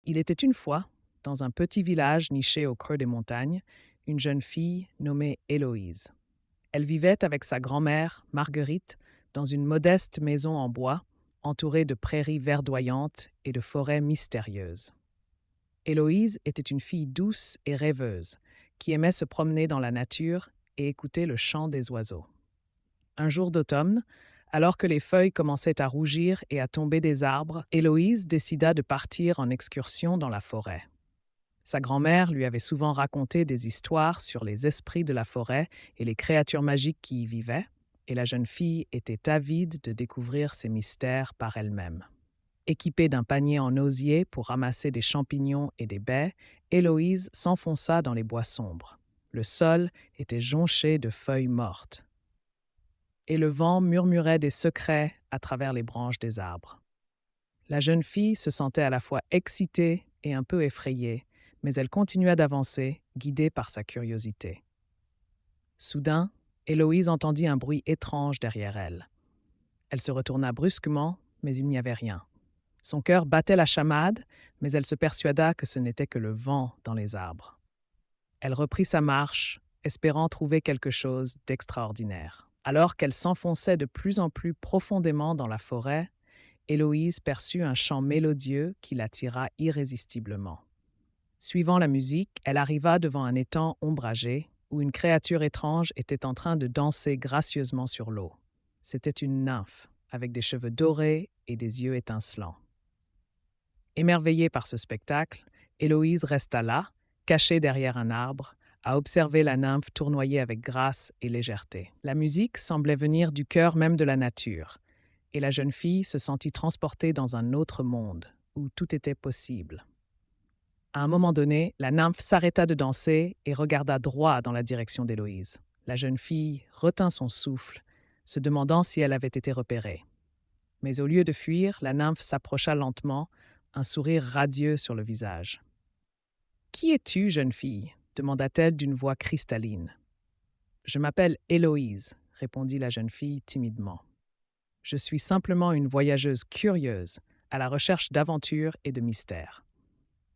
Il était une fois, dans un petit village niché au creux des montagnes, une jeune fille nommée Héloïse. Elle vivait avec sa grand-mère, Marguerite, dans une modeste maison en bois, entourée de prairies verdoyantes et de forêts mystérieuses. Héloïse était une fille douce et rêveuse, qui aimait se promener dans la nature et écouter le chant des oiseaux. Un jour d'automne, alors que les feuilles commençaient à rougir et à tomber des arbres, Héloïse décida de partir en excursion dans la forêt. Sa grand-mère lui avait souvent raconté des histoires sur les esprits de la forêt et les créatures magiques qui y vivaient, et la jeune fille était avide de découvrir ces mystères par elle-même. Équipée d'un panier en osier pour ramasser des champignons et des baies, Héloïse s'enfonça dans les bois sombres. Le sol était jonché de feuilles mortes, et le vent murmurait des secrets à travers les branches des arbres. La jeune fille se sentait à la fois excitée et un peu effrayée, mais elle continua d'avancer, guidée par sa curiosité. Soudain, Héloïse entendit un bruit étrange derrière elle. Elle se retourna brusquement, mais il n'y avait rien. Son cœur battait la chamade, mais elle se persuada que ce n'était que le vent dans les arbres. Elle reprit sa marche, espérant trouver quelque chose d'extraordinaire. Alors qu'elle s'enfonçait de plus en plus profondément dans la forêt, Héloïse perçut un chant mélodieux qui l'attira irrésistiblement. Suivant la musique, elle arriva devant un étang ombragé où une créature étrange était en train de danser gracieusement sur l'eau. C'était une nymphe, avec des cheveux dorés et des yeux étincelants. Émerveillée par ce spectacle, Héloïse resta là, cachée derrière un arbre, à observer la nymphe tournoyer avec grâce et légèreté. La musique semblait venir du cœur même de la nature, et la jeune fille se sentit transportée dans un autre monde, où tout était possible. À un moment donné, la nymphe s'arrêta de danser et regarda droit dans la direction d'Héloïse. La jeune fille retint son souffle, se demandant si elle avait été repérée. Mais au lieu de fuir, la nymphe s'approcha lentement, un sourire radieux sur le visage. « Qui es-tu, jeune fille » demanda-t-elle d'une voix cristalline. « Je m'appelle Héloïse » répondit la jeune fille timidement. « Je suis simplement une voyageuse curieuse, à la recherche d'aventures et de mystères. »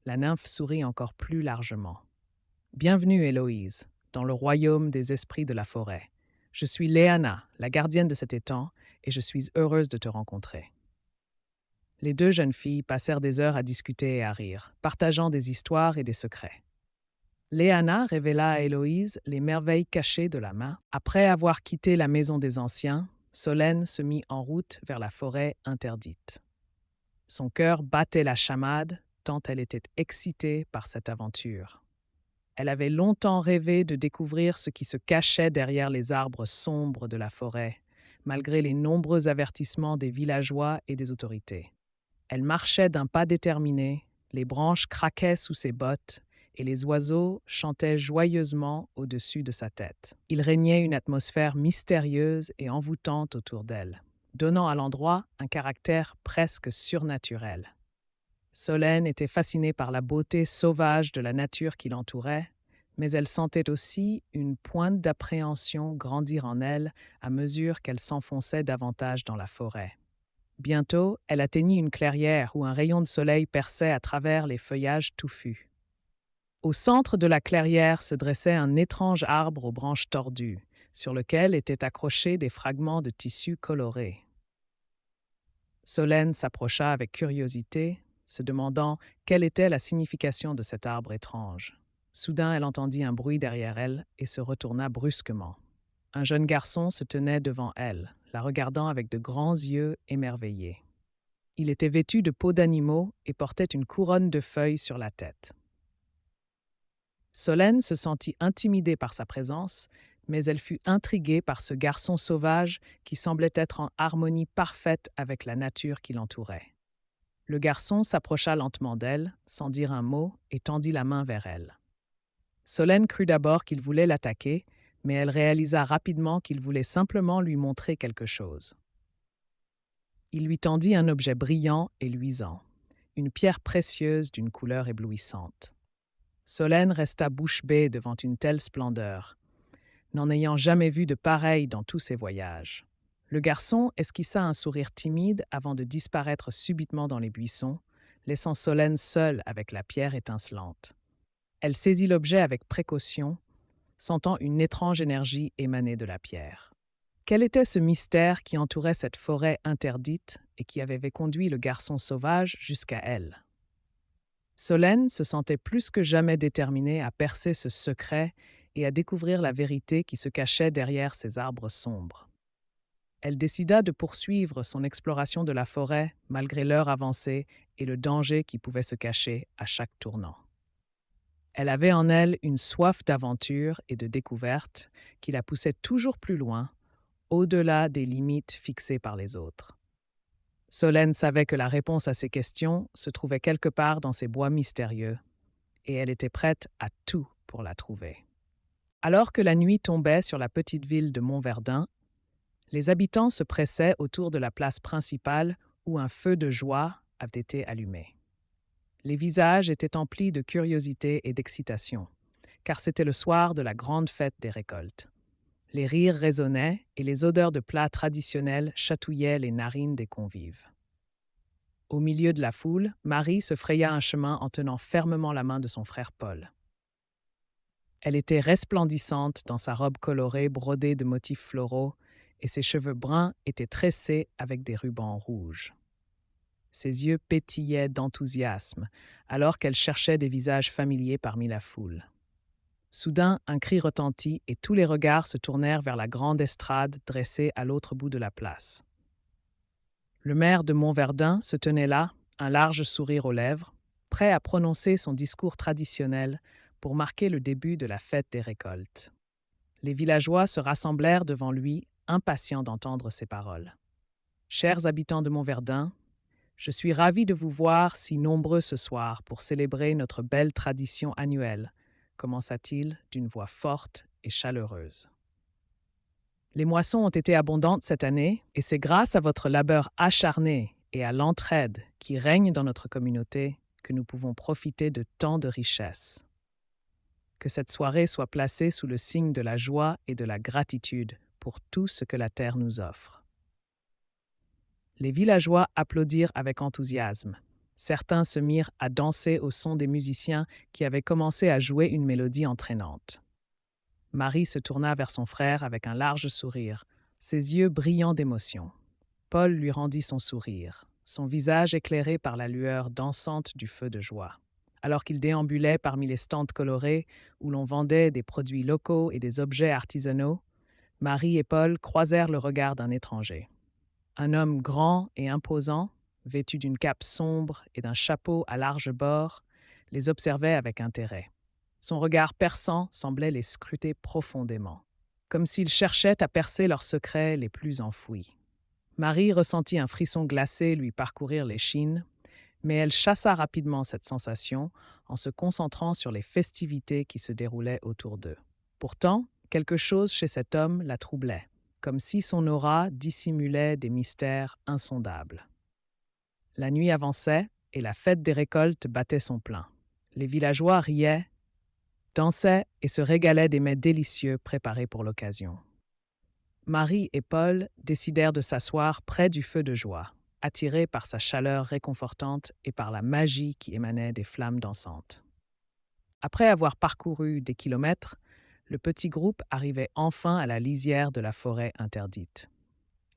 La nymphe sourit encore plus largement. « Bienvenue, Héloïse, dans le royaume des esprits de la forêt. Je suis Léana, la gardienne de cet étang, et je suis heureuse de te rencontrer. » Les deux jeunes filles passèrent des heures à discuter et à rire, partageant des histoires et des secrets. Léana révéla à Héloïse les merveilles cachées de la main. Après avoir quitté la maison des anciens, Solène se mit en route vers la forêt interdite. Son cœur battait la chamade, tant elle était excitée par cette aventure. Elle avait longtemps rêvé de découvrir ce qui se cachait derrière les arbres sombres de la forêt, malgré les nombreux avertissements des villageois et des autorités. Elle marchait d'un pas déterminé, les branches craquaient sous ses bottes et les oiseaux chantaient joyeusement au-dessus de sa tête. Il régnait une atmosphère mystérieuse et envoûtante autour d'elle, donnant à l'endroit un caractère presque surnaturel. Solène était fascinée par la beauté sauvage de la nature qui l'entourait, mais elle sentait aussi une pointe d'appréhension grandir en elle à mesure qu'elle s'enfonçait davantage dans la forêt. Bientôt, elle atteignit une clairière où un rayon de soleil perçait à travers les feuillages touffus. Au centre de la clairière se dressait un étrange arbre aux branches tordues, sur lequel étaient accrochés des fragments de tissu colorés. Solène s'approcha avec curiosité, se demandant quelle était la signification de cet arbre étrange. Soudain, elle entendit un bruit derrière elle et se retourna brusquement. Un jeune garçon se tenait devant elle, la regardant avec de grands yeux émerveillés. Il était vêtu de peaux d'animaux et portait une couronne de feuilles sur la tête. Solène se sentit intimidée par sa présence, mais elle fut intriguée par ce garçon sauvage qui semblait être en harmonie parfaite avec la nature qui l'entourait. Le garçon s'approcha lentement d'elle, sans dire un mot, et tendit la main vers elle. Solène crut d'abord qu'il voulait l'attaquer, mais elle réalisa rapidement qu'il voulait simplement lui montrer quelque chose. Il lui tendit un objet brillant et luisant, une pierre précieuse d'une couleur éblouissante. Solène resta bouche bée devant une telle splendeur, n'en ayant jamais vu de pareil dans tous ses voyages. Le garçon esquissa un sourire timide avant de disparaître subitement dans les buissons, laissant Solène seule avec la pierre étincelante. Elle saisit l'objet avec précaution, sentant une étrange énergie émaner de la pierre. Quel était ce mystère qui entourait cette forêt interdite et qui avait conduit le garçon sauvage jusqu'à elle? Solène se sentait plus que jamais déterminée à percer ce secret et à découvrir la vérité qui se cachait derrière ces arbres sombres. Elle décida de poursuivre son exploration de la forêt malgré l'heure avancée et le danger qui pouvait se cacher à chaque tournant. Elle avait en elle une soif d'aventure et de découverte qui la poussait toujours plus loin, au-delà des limites fixées par les autres. Solène savait que la réponse à ces questions se trouvait quelque part dans ces bois mystérieux, et elle était prête à tout pour la trouver. Alors que la nuit tombait sur la petite ville de Montverdun, les habitants se pressaient autour de la place principale où un feu de joie avait été allumé. Les visages étaient emplis de curiosité et d'excitation, car c'était le soir de la grande fête des récoltes. Les rires résonnaient et les odeurs de plats traditionnels chatouillaient les narines des convives. Au milieu de la foule, Marie se fraya un chemin en tenant fermement la main de son frère Paul. Elle était resplendissante dans sa robe colorée brodée de motifs floraux et ses cheveux bruns étaient tressés avec des rubans rouges. Ses yeux pétillaient d'enthousiasme alors qu'elle cherchait des visages familiers parmi la foule. Soudain, un cri retentit et tous les regards se tournèrent vers la grande estrade dressée à l'autre bout de la place. Le maire de Montverdun se tenait là, un large sourire aux lèvres, prêt à prononcer son discours traditionnel pour marquer le début de la fête des récoltes. Les villageois se rassemblèrent devant lui, impatients d'entendre ses paroles. « Chers habitants de Montverdun, je suis ravi de vous voir si nombreux ce soir pour célébrer notre belle tradition annuelle, commença-t-il d'une voix forte et chaleureuse. Les moissons ont été abondantes cette année et c'est grâce à votre labeur acharné et à l'entraide qui règne dans notre communauté que nous pouvons profiter de tant de richesses. Que cette soirée soit placée sous le signe de la joie et de la gratitude pour tout ce que la terre nous offre. Les villageois applaudirent avec enthousiasme. Certains se mirent à danser au son des musiciens qui avaient commencé à jouer une mélodie entraînante. Marie se tourna vers son frère avec un large sourire, ses yeux brillants d'émotion. Paul lui rendit son sourire, son visage éclairé par la lueur dansante du feu de joie. Alors qu'il déambulait parmi les stands colorés où l'on vendait des produits locaux et des objets artisanaux, Marie et Paul croisèrent le regard d'un étranger. Un homme grand et imposant, vêtu d'une cape sombre et d'un chapeau à larges bords, les observait avec intérêt. Son regard perçant semblait les scruter profondément, comme s'il cherchait à percer leurs secrets les plus enfouis. Marie ressentit un frisson glacé lui parcourir l'échine, mais elle chassa rapidement cette sensation en se concentrant sur les festivités qui se déroulaient autour d'eux. Pourtant, quelque chose chez cet homme la troublait, comme si son aura dissimulait des mystères insondables. La nuit avançait et la fête des récoltes battait son plein. Les villageois riaient, dansaient et se régalaient des mets délicieux préparés pour l'occasion. Marie et Paul décidèrent de s'asseoir près du feu de joie, attirés par sa chaleur réconfortante et par la magie qui émanait des flammes dansantes. Après avoir parcouru des kilomètres, le petit groupe arrivait enfin à la lisière de la forêt interdite.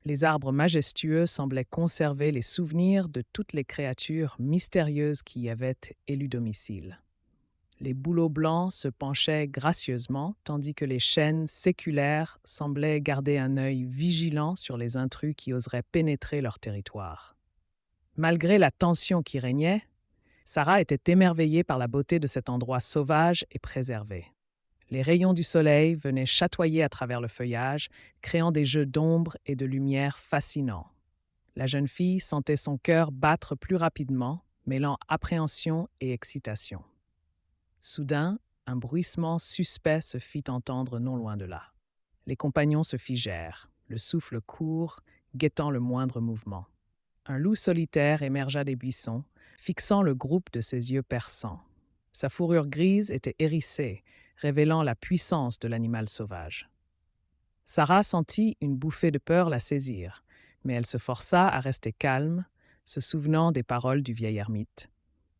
Les arbres majestueux semblaient conserver les souvenirs de toutes les créatures mystérieuses qui y avaient élu domicile. Les bouleaux blancs se penchaient gracieusement, tandis que les chênes séculaires semblaient garder un œil vigilant sur les intrus qui oseraient pénétrer leur territoire. Malgré la tension qui régnait, Sarah était émerveillée par la beauté de cet endroit sauvage et préservé. Les rayons du soleil venaient chatoyer à travers le feuillage, créant des jeux d'ombre et de lumière fascinants. La jeune fille sentait son cœur battre plus rapidement, mêlant appréhension et excitation. Soudain, un bruissement suspect se fit entendre non loin de là. Les compagnons se figèrent, le souffle court, guettant le moindre mouvement. Un loup solitaire émergea des buissons, fixant le groupe de ses yeux perçants. Sa fourrure grise était hérissée, révélant la puissance de l'animal sauvage. Sarah sentit une bouffée de peur la saisir, mais elle se força à rester calme, se souvenant des paroles du vieil ermite.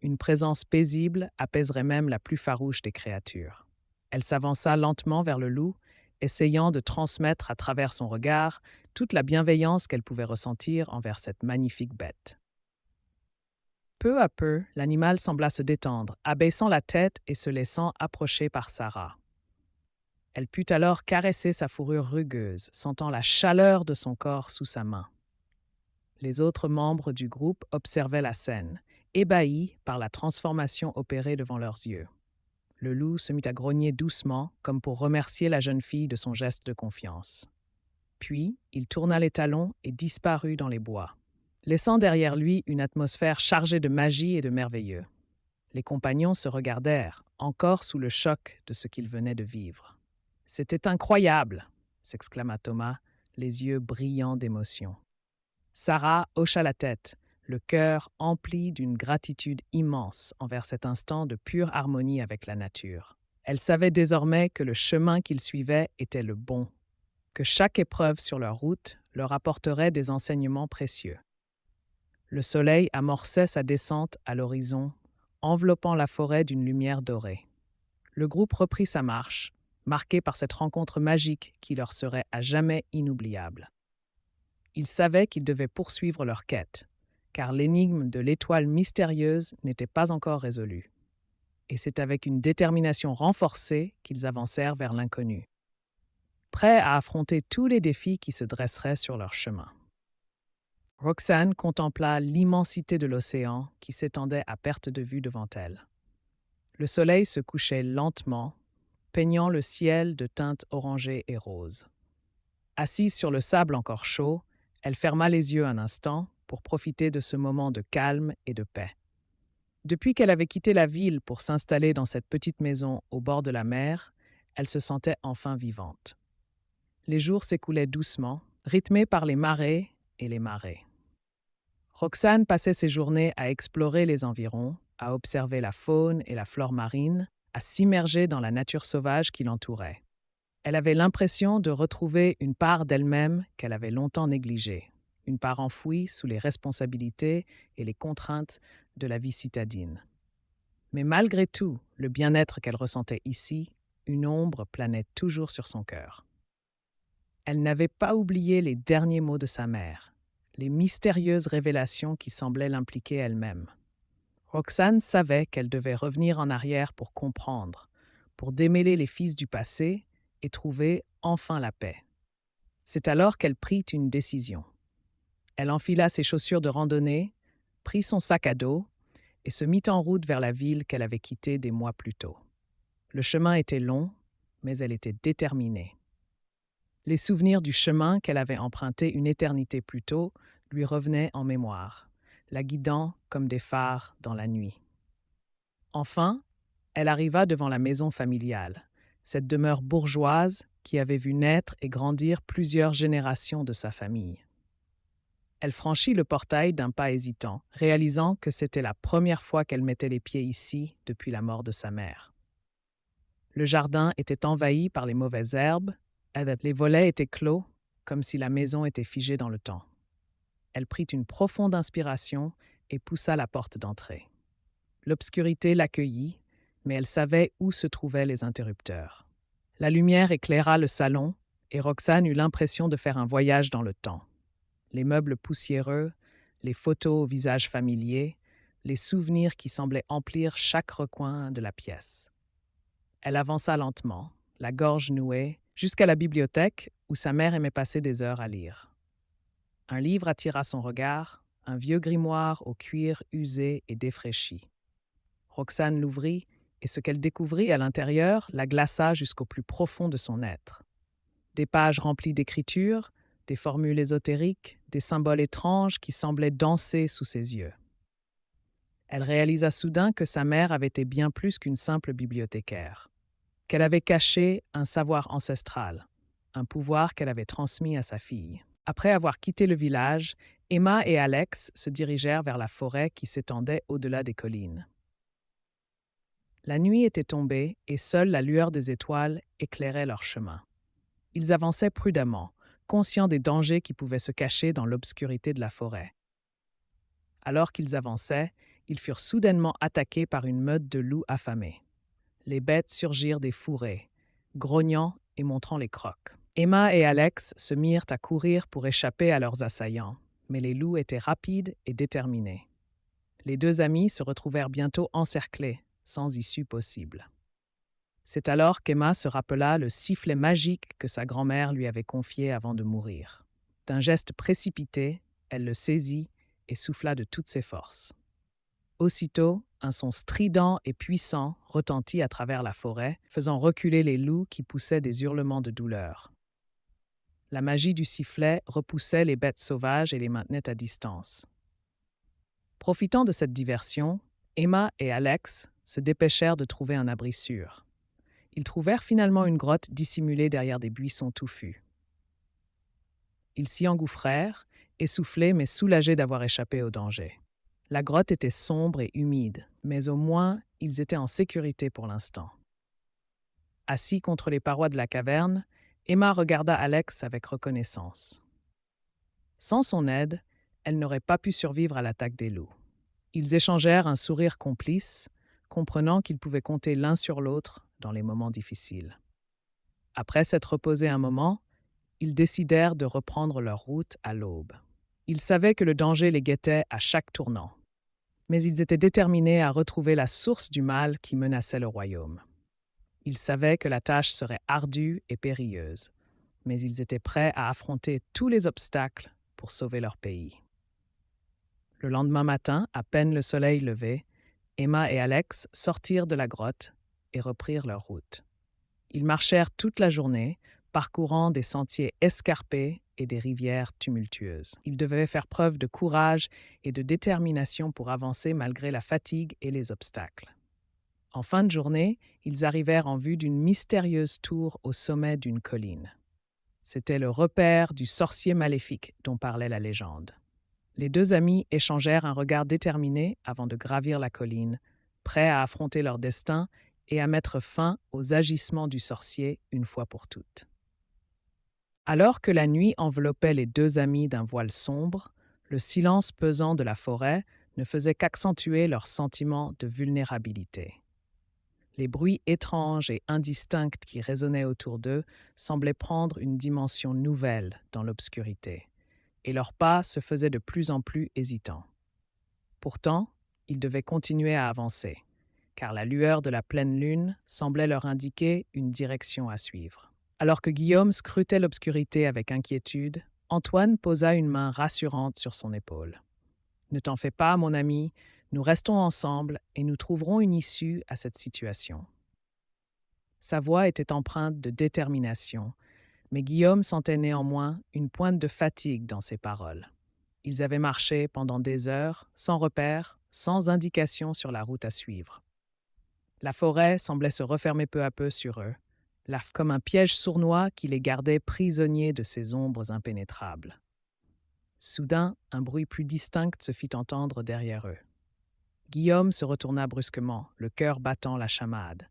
une présence paisible apaiserait même la plus farouche des créatures. Elle s'avança lentement vers le loup, essayant de transmettre à travers son regard toute la bienveillance qu'elle pouvait ressentir envers cette magnifique bête. Peu à peu, l'animal sembla se détendre, abaissant la tête et se laissant approcher par Sarah. Elle put alors caresser sa fourrure rugueuse, sentant la chaleur de son corps sous sa main. Les autres membres du groupe observaient la scène, ébahis par la transformation opérée devant leurs yeux. Le loup se mit à grogner doucement, comme pour remercier la jeune fille de son geste de confiance. Puis, il tourna les talons et disparut dans les bois, laissant derrière lui une atmosphère chargée de magie et de merveilleux. Les compagnons se regardèrent, encore sous le choc de ce qu'ils venaient de vivre. « C'était incroyable !» s'exclama Thomas, les yeux brillants d'émotion. Sarah hocha la tête, le cœur empli d'une gratitude immense envers cet instant de pure harmonie avec la nature. Elle savait désormais que le chemin qu'ils suivaient était le bon, que chaque épreuve sur leur route leur apporterait des enseignements précieux. Le soleil amorçait sa descente à l'horizon, enveloppant la forêt d'une lumière dorée. Le groupe reprit sa marche, marqué par cette rencontre magique qui leur serait à jamais inoubliable. Ils savaient qu'ils devaient poursuivre leur quête, car l'énigme de l'étoile mystérieuse n'était pas encore résolue. Et c'est avec une détermination renforcée qu'ils avancèrent vers l'inconnu, prêts à affronter tous les défis qui se dresseraient sur leur chemin. Roxane contempla l'immensité de l'océan qui s'étendait à perte de vue devant elle. Le soleil se couchait lentement, peignant le ciel de teintes orangées et roses. Assise sur le sable encore chaud, elle ferma les yeux un instant pour profiter de ce moment de calme et de paix. Depuis qu'elle avait quitté la ville pour s'installer dans cette petite maison au bord de la mer, elle se sentait enfin vivante. Les jours s'écoulaient doucement, rythmés par les marées et les marées. Roxane passait ses journées à explorer les environs, à observer la faune et la flore marine, à s'immerger dans la nature sauvage qui l'entourait. Elle avait l'impression de retrouver une part d'elle-même qu'elle avait longtemps négligée, une part enfouie sous les responsabilités et les contraintes de la vie citadine. Mais malgré tout, le bien-être qu'elle ressentait ici, une ombre planait toujours sur son cœur. Elle n'avait pas oublié les derniers mots de sa mère, les mystérieuses révélations qui semblaient l'impliquer elle-même. Roxane savait qu'elle devait revenir en arrière pour comprendre, pour démêler les fils du passé et trouver enfin la paix. C'est alors qu'elle prit une décision. Elle enfila ses chaussures de randonnée, prit son sac à dos et se mit en route vers la ville qu'elle avait quittée des mois plus tôt. Le chemin était long, mais elle était déterminée. Les souvenirs du chemin qu'elle avait emprunté une éternité plus tôt lui revenaient en mémoire, la guidant comme des phares dans la nuit. Enfin, elle arriva devant la maison familiale, cette demeure bourgeoise qui avait vu naître et grandir plusieurs générations de sa famille. Elle franchit le portail d'un pas hésitant, réalisant que c'était la première fois qu'elle mettait les pieds ici depuis la mort de sa mère. Le jardin était envahi par les mauvaises herbes, les volets étaient clos, comme si la maison était figée dans le temps. Elle prit une profonde inspiration et poussa la porte d'entrée. L'obscurité l'accueillit, mais elle savait où se trouvaient les interrupteurs. La lumière éclaira le salon et Roxane eut l'impression de faire un voyage dans le temps. Les meubles poussiéreux, les photos au visage familier, les souvenirs qui semblaient emplir chaque recoin de la pièce. Elle avança lentement, la gorge nouée, jusqu'à la bibliothèque où sa mère aimait passer des heures à lire. Un livre attira son regard, un vieux grimoire au cuir usé et défraîchi. Roxane l'ouvrit et ce qu'elle découvrit à l'intérieur la glaça jusqu'au plus profond de son être. Des pages remplies d'écritures, des formules ésotériques, des symboles étranges qui semblaient danser sous ses yeux. Elle réalisa soudain que sa mère avait été bien plus qu'une simple bibliothécaire, qu'elle avait caché un savoir ancestral, un pouvoir qu'elle avait transmis à sa fille. Après avoir quitté le village, Emma et Alex se dirigèrent vers la forêt qui s'étendait au-delà des collines. La nuit était tombée et seule la lueur des étoiles éclairait leur chemin. Ils avançaient prudemment, conscients des dangers qui pouvaient se cacher dans l'obscurité de la forêt. Alors qu'ils avançaient, ils furent soudainement attaqués par une meute de loups affamés. Les bêtes surgirent des fourrés, grognant et montrant les crocs. Emma et Alex se mirent à courir pour échapper à leurs assaillants, mais les loups étaient rapides et déterminés. Les deux amis se retrouvèrent bientôt encerclés, sans issue possible. C'est alors qu'Emma se rappela le sifflet magique que sa grand-mère lui avait confié avant de mourir. D'un geste précipité, elle le saisit et souffla de toutes ses forces. Aussitôt, un son strident et puissant retentit à travers la forêt, faisant reculer les loups qui poussaient des hurlements de douleur. La magie du sifflet repoussait les bêtes sauvages et les maintenait à distance. Profitant de cette diversion, Emma et Alex se dépêchèrent de trouver un abri sûr. Ils trouvèrent finalement une grotte dissimulée derrière des buissons touffus. Ils s'y engouffrèrent, essoufflés mais soulagés d'avoir échappé au danger. La grotte était sombre et humide, mais au moins ils étaient en sécurité pour l'instant. Assis contre les parois de la caverne, Emma regarda Alex avec reconnaissance. Sans son aide, elle n'aurait pas pu survivre à l'attaque des loups. Ils échangèrent un sourire complice, comprenant qu'ils pouvaient compter l'un sur l'autre dans les moments difficiles. Après s'être reposés un moment, ils décidèrent de reprendre leur route à l'aube. Ils savaient que le danger les guettait à chaque tournant, mais ils étaient déterminés à retrouver la source du mal qui menaçait le royaume. Ils savaient que la tâche serait ardue et périlleuse, mais ils étaient prêts à affronter tous les obstacles pour sauver leur pays. Le lendemain matin, à peine le soleil levé, Emma et Alex sortirent de la grotte et reprirent leur route. Ils marchèrent toute la journée, parcourant des sentiers escarpés et des rivières tumultueuses. Ils devaient faire preuve de courage et de détermination pour avancer malgré la fatigue et les obstacles. En fin de journée, ils arrivèrent en vue d'une mystérieuse tour au sommet d'une colline. C'était le repère du sorcier maléfique dont parlait la légende. Les deux amis échangèrent un regard déterminé avant de gravir la colline, prêts à affronter leur destin et à mettre fin aux agissements du sorcier une fois pour toutes. Alors que la nuit enveloppait les deux amis d'un voile sombre, le silence pesant de la forêt ne faisait qu'accentuer leur sentiment de vulnérabilité. Les bruits étranges et indistincts qui résonnaient autour d'eux semblaient prendre une dimension nouvelle dans l'obscurité, et leurs pas se faisaient de plus en plus hésitants. Pourtant, ils devaient continuer à avancer, car la lueur de la pleine lune semblait leur indiquer une direction à suivre. Alors que Guillaume scrutait l'obscurité avec inquiétude, Antoine posa une main rassurante sur son épaule. « Ne t'en fais pas, mon ami, nous restons ensemble et nous trouverons une issue à cette situation. » Sa voix était empreinte de détermination, mais Guillaume sentait néanmoins une pointe de fatigue dans ses paroles. Ils avaient marché pendant des heures, sans repère, sans indication sur la route à suivre. La forêt semblait se refermer peu à peu sur eux, là comme un piège sournois qui les gardait prisonniers de ces ombres impénétrables. Soudain, un bruit plus distinct se fit entendre derrière eux. Guillaume se retourna brusquement, le cœur battant la chamade.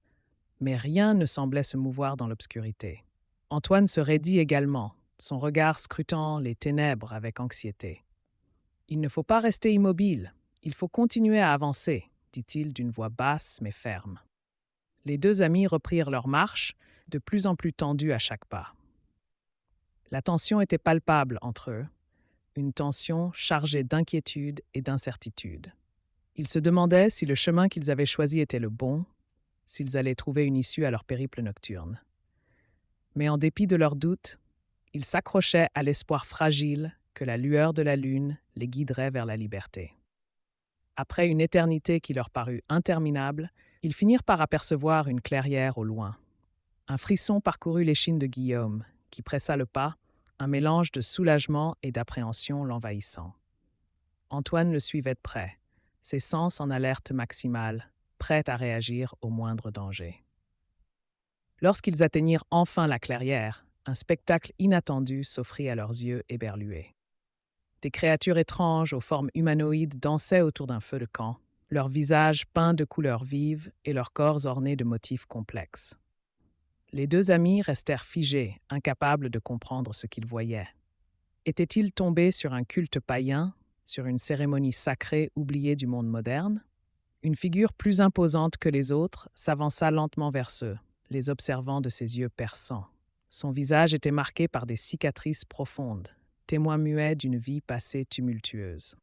Mais rien ne semblait se mouvoir dans l'obscurité. Antoine se raidit également, son regard scrutant les ténèbres avec anxiété. « Il ne faut pas rester immobile, il faut continuer à avancer », dit-il d'une voix basse mais ferme. Les deux amis reprirent leur marche, de plus en plus tendue à chaque pas. La tension était palpable entre eux, une tension chargée d'inquiétude et d'incertitude. Ils se demandaient si le chemin qu'ils avaient choisi était le bon, s'ils allaient trouver une issue à leur périple nocturne. Mais en dépit de leurs doutes, ils s'accrochaient à l'espoir fragile que la lueur de la lune les guiderait vers la liberté. Après une éternité qui leur parut interminable, ils finirent par apercevoir une clairière au loin. Un frisson parcourut l'échine de Guillaume, qui pressa le pas, un mélange de soulagement et d'appréhension l'envahissant. Antoine le suivait de près, ses sens en alerte maximale, prêts à réagir au moindre danger. Lorsqu'ils atteignirent enfin la clairière, un spectacle inattendu s'offrit à leurs yeux éberlués. Des créatures étranges aux formes humanoïdes dansaient autour d'un feu de camp, leurs visages peints de couleurs vives et leurs corps ornés de motifs complexes. Les deux amis restèrent figés, incapables de comprendre ce qu'ils voyaient. Étaient-ils tombés sur un culte païen, sur une cérémonie sacrée oubliée du monde moderne, une figure plus imposante que les autres s'avança lentement vers eux, les observant de ses yeux perçants. Son visage était marqué par des cicatrices profondes, témoin muet d'une vie passée tumultueuse.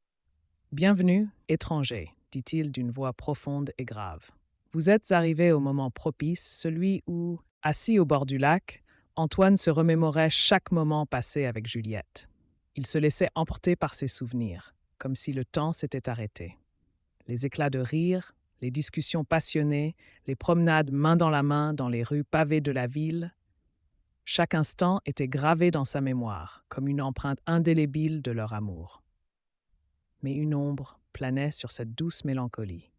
« Bienvenue, étranger, dit-il d'une voix profonde et grave. Vous êtes arrivé au moment propice, celui où, assis au bord du lac, Antoine se remémorait chaque moment passé avec Juliette. Il se laissait emporter par ses souvenirs, comme si le temps s'était arrêté. Les éclats de rire, les discussions passionnées, les promenades main dans la main dans les rues pavées de la ville, chaque instant était gravé dans sa mémoire, comme une empreinte indélébile de leur amour. Mais une ombre planait sur cette douce mélancolie.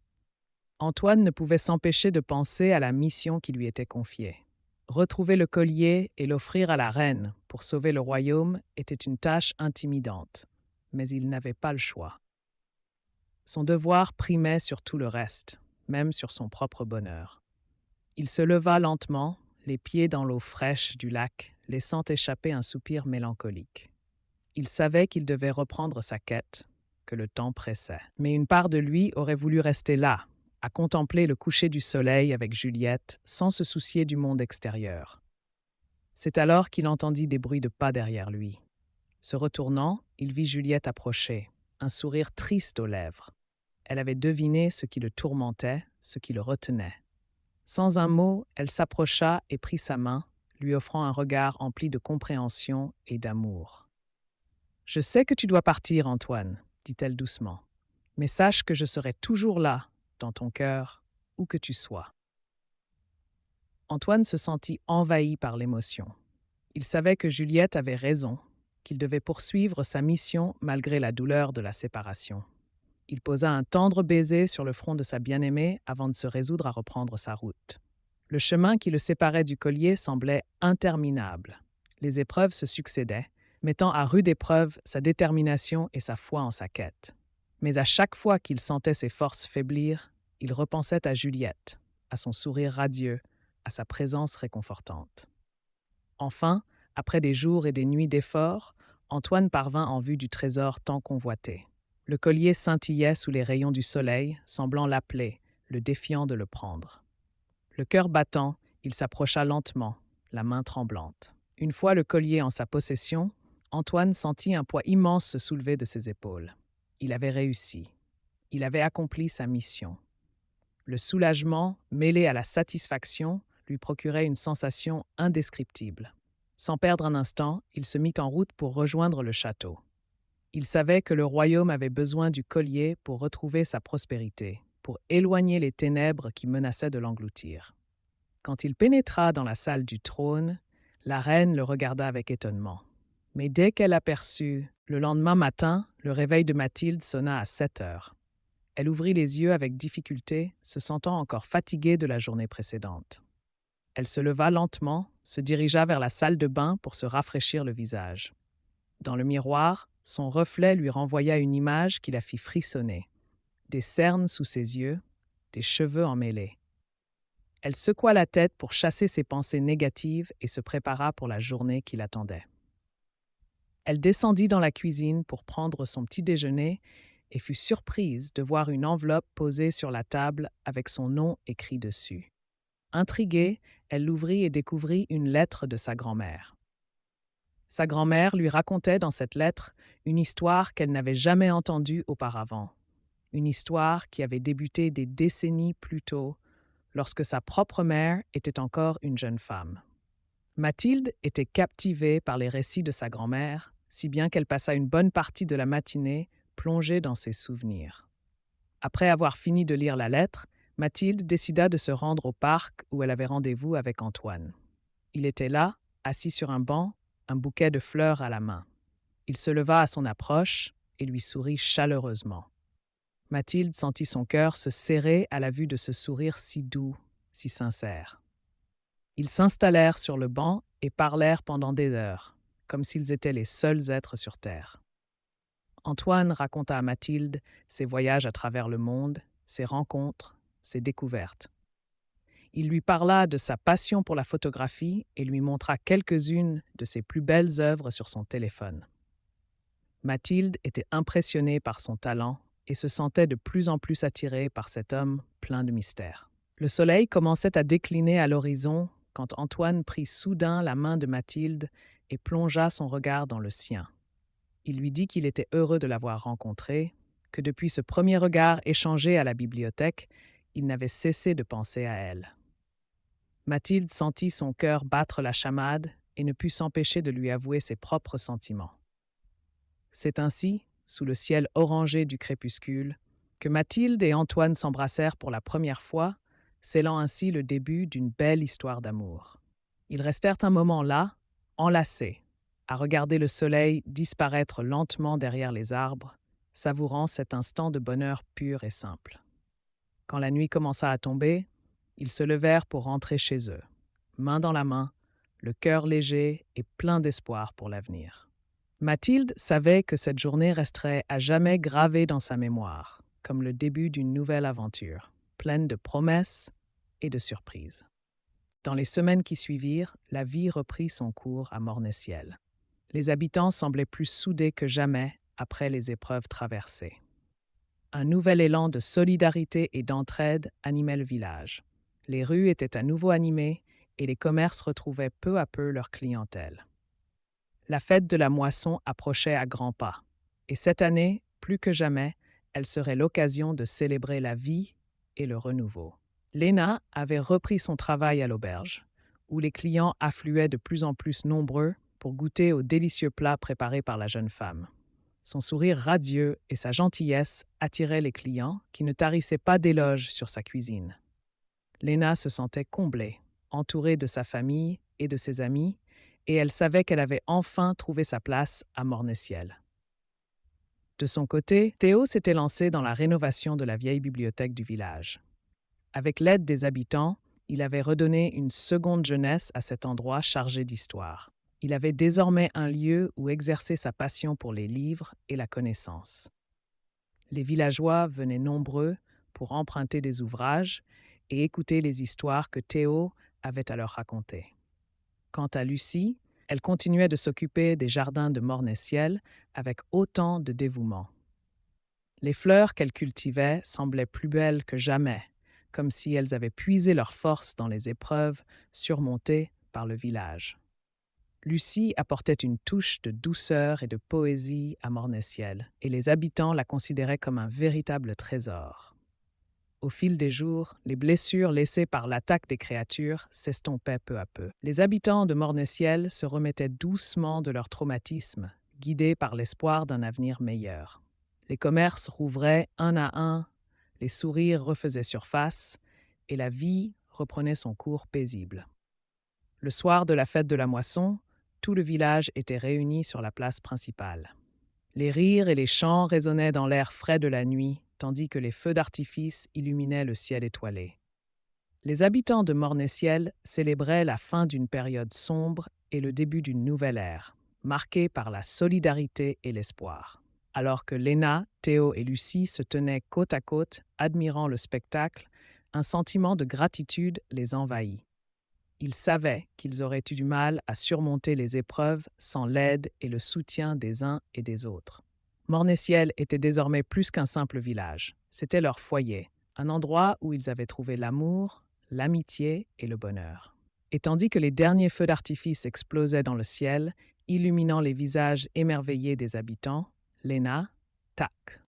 Antoine ne pouvait s'empêcher de penser à la mission qui lui était confiée. Retrouver le collier et l'offrir à la reine pour sauver le royaume était une tâche intimidante, mais il n'avait pas le choix. Son devoir primait sur tout le reste, même sur son propre bonheur. Il se leva lentement, les pieds dans l'eau fraîche du lac, laissant échapper un soupir mélancolique. Il savait qu'il devait reprendre sa quête, que le temps pressait. Mais une part de lui aurait voulu rester là, à contempler le coucher du soleil avec Juliette, sans se soucier du monde extérieur. C'est alors qu'il entendit des bruits de pas derrière lui. Se retournant, il vit Juliette approcher, un sourire triste aux lèvres. Elle avait deviné ce qui le tourmentait, ce qui le retenait. Sans un mot, elle s'approcha et prit sa main, lui offrant un regard empli de compréhension et d'amour. « Je sais que tu dois partir, Antoine, dit-elle doucement, mais sache que je serai toujours là, dans ton cœur, où que tu sois. » Antoine se sentit envahi par l'émotion. Il savait que Juliette avait raison, qu'il devait poursuivre sa mission malgré la douleur de la séparation. Il posa un tendre baiser sur le front de sa bien-aimée avant de se résoudre à reprendre sa route. Le chemin qui le séparait du collier semblait interminable. Les épreuves se succédaient, mettant à rude épreuve sa détermination et sa foi en sa quête. Mais à chaque fois qu'il sentait ses forces faiblir, il repensait à Juliette, à son sourire radieux, à sa présence réconfortante. Enfin, après des jours et des nuits d'efforts, Antoine parvint en vue du trésor tant convoité. Le collier scintillait sous les rayons du soleil, semblant l'appeler, le défiant de le prendre. Le cœur battant, il s'approcha lentement, la main tremblante. Une fois le collier en sa possession, Antoine sentit un poids immense se soulever de ses épaules. Il avait réussi. Il avait accompli sa mission. Le soulagement, mêlé à la satisfaction, lui procurait une sensation indescriptible. Sans perdre un instant, il se mit en route pour rejoindre le château. Il savait que le royaume avait besoin du collier pour retrouver sa prospérité, pour éloigner les ténèbres qui menaçaient de l'engloutir. Quand il pénétra dans la salle du trône, la reine le regarda avec étonnement. Mais dès qu'elle aperçut, le lendemain matin, le réveil de Mathilde sonna à 7 heures. Elle ouvrit les yeux avec difficulté, se sentant encore fatiguée de la journée précédente. Elle se leva lentement, se dirigea vers la salle de bain pour se rafraîchir le visage. Dans le miroir, son reflet lui renvoya une image qui la fit frissonner. Des cernes sous ses yeux, des cheveux emmêlés. Elle secoua la tête pour chasser ses pensées négatives et se prépara pour la journée qui l'attendait. Elle descendit dans la cuisine pour prendre son petit déjeuner et fut surprise de voir une enveloppe posée sur la table avec son nom écrit dessus. Intriguée, elle l'ouvrit et découvrit une lettre de sa grand-mère. Sa grand-mère lui racontait dans cette lettre une histoire qu'elle n'avait jamais entendue auparavant. Une histoire qui avait débuté des décennies plus tôt, lorsque sa propre mère était encore une jeune femme. Mathilde était captivée par les récits de sa grand-mère, si bien qu'elle passa une bonne partie de la matinée plongée dans ses souvenirs. Après avoir fini de lire la lettre, Mathilde décida de se rendre au parc où elle avait rendez-vous avec Antoine. Il était là, assis sur un banc, un bouquet de fleurs à la main. Il se leva à son approche et lui sourit chaleureusement. Mathilde sentit son cœur se serrer à la vue de ce sourire si doux, si sincère. Ils s'installèrent sur le banc et parlèrent pendant des heures, comme s'ils étaient les seuls êtres sur Terre. Antoine raconta à Mathilde ses voyages à travers le monde, ses rencontres, ses découvertes. Il lui parla de sa passion pour la photographie et lui montra quelques-unes de ses plus belles œuvres sur son téléphone. Mathilde était impressionnée par son talent et se sentait de plus en plus attirée par cet homme plein de mystères. Le soleil commençait à décliner à l'horizon quand Antoine prit soudain la main de Mathilde et plongea son regard dans le sien. Il lui dit qu'il était heureux de l'avoir rencontrée, que depuis ce premier regard échangé à la bibliothèque, il n'avait cessé de penser à elle. Mathilde sentit son cœur battre la chamade et ne put s'empêcher de lui avouer ses propres sentiments. C'est ainsi, sous le ciel orangé du crépuscule, que Mathilde et Antoine s'embrassèrent pour la première fois, scellant ainsi le début d'une belle histoire d'amour. Ils restèrent un moment là, enlacés, à regarder le soleil disparaître lentement derrière les arbres, savourant cet instant de bonheur pur et simple. Quand la nuit commença à tomber, ils se levèrent pour rentrer chez eux, main dans la main, le cœur léger et plein d'espoir pour l'avenir. Mathilde savait que cette journée resterait à jamais gravée dans sa mémoire, comme le début d'une nouvelle aventure, pleine de promesses et de surprises. Dans les semaines qui suivirent, la vie reprit son cours à Morne-Ciel. Les habitants semblaient plus soudés que jamais après les épreuves traversées. Un nouvel élan de solidarité et d'entraide animait le village. Les rues étaient à nouveau animées et les commerces retrouvaient peu à peu leur clientèle. La fête de la moisson approchait à grands pas, et cette année, plus que jamais, elle serait l'occasion de célébrer la vie et le renouveau. Léna avait repris son travail à l'auberge, où les clients affluaient de plus en plus nombreux pour goûter aux délicieux plats préparés par la jeune femme. Son sourire radieux et sa gentillesse attiraient les clients qui ne tarissaient pas d'éloges sur sa cuisine. Léna se sentait comblée, entourée de sa famille et de ses amis, et elle savait qu'elle avait enfin trouvé sa place à Morne-Ciel. De son côté, Théo s'était lancé dans la rénovation de la vieille bibliothèque du village. Avec l'aide des habitants, il avait redonné une seconde jeunesse à cet endroit chargé d'histoire. Il avait désormais un lieu où exercer sa passion pour les livres et la connaissance. Les villageois venaient nombreux pour emprunter des ouvrages et écouter les histoires que Théo avait à leur raconter. Quant à Lucie, elle continuait de s'occuper des jardins de Morne-Ciel avec autant de dévouement. Les fleurs qu'elle cultivait semblaient plus belles que jamais, comme si elles avaient puisé leur force dans les épreuves surmontées par le village. Lucie apportait une touche de douceur et de poésie à Morne-Ciel, et les habitants la considéraient comme un véritable trésor. Au fil des jours, les blessures laissées par l'attaque des créatures s'estompaient peu à peu. Les habitants de Morne-Ciel se remettaient doucement de leur traumatisme, guidés par l'espoir d'un avenir meilleur. Les commerces rouvraient un à un, les sourires refaisaient surface, et la vie reprenait son cours paisible. Le soir de la fête de la moisson, tout le village était réuni sur la place principale. Les rires et les chants résonnaient dans l'air frais de la nuit, tandis que les feux d'artifice illuminaient le ciel étoilé. Les habitants de Morne-Ciel célébraient la fin d'une période sombre et le début d'une nouvelle ère, marquée par la solidarité et l'espoir. Alors que Léna, Théo et Lucie se tenaient côte à côte, admirant le spectacle, un sentiment de gratitude les envahit. Ils savaient qu'ils auraient eu du mal à surmonter les épreuves sans l'aide et le soutien des uns et des autres. Morne-Ciel était désormais plus qu'un simple village. C'était leur foyer, un endroit où ils avaient trouvé l'amour, l'amitié et le bonheur. Et tandis que les derniers feux d'artifice explosaient dans le ciel, illuminant les visages émerveillés des habitants, Léna, tac,